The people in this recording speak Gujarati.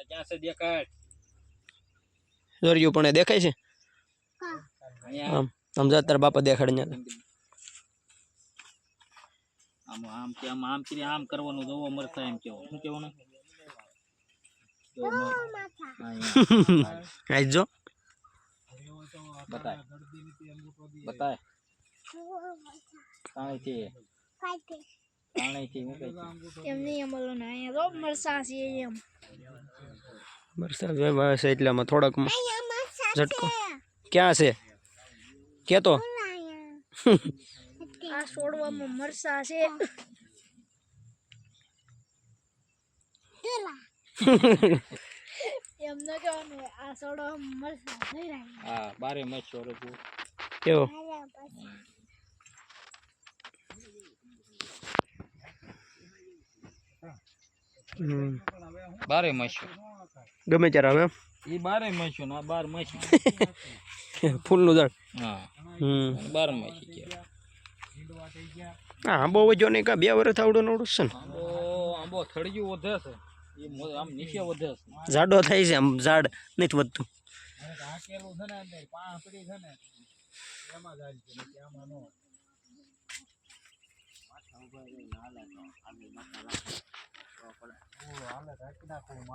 ક્યાં છે દેખાય જોરિયું પણ દેખાય છે આમ આમ જા તાર બાપા દેખાડ ને આમ આમ કે આમ કરી આમ કરવાનું જોવો મરસા એમ કેવો શું કેવાનું આઈ જો બતાય બતાય કાણેથી હું કહી એમ નહીં અમલો ને અહીંયા રોબ મરસા છે એમ વરસાદ આવે છે એટલામાં થોડોક ઝટકો ક્યાં છે કે તો આ છોડવામાં મરસા છે એમ ન કહેવાનું આ છોડવામાં મરસા થઈ રહ્યા હા બારે મચ્છો રે તું કેવો બારે મચ્છો ગમે ત્યારે આવે એ બારે મચ્છો ના બાર મચ્છો ફૂલનું ઝાડ હા બાર મચ્છી કે હા આંબો વજો નહીં કા 2 વર્ષ આવડો નવડું છે ને આંબો થળિયું વધે છે એ આમ નીચે વધે છે ઝાડો થાય છે આમ ઝાડ નથી વધતું ઢાકેલું છે ને અંદર પાંપડી છે ને એમાં જાય છે આમાં નો માથા ઉપર હાલે તો આગળ માથા રાખો તો પડે હાલે રાખી નાખો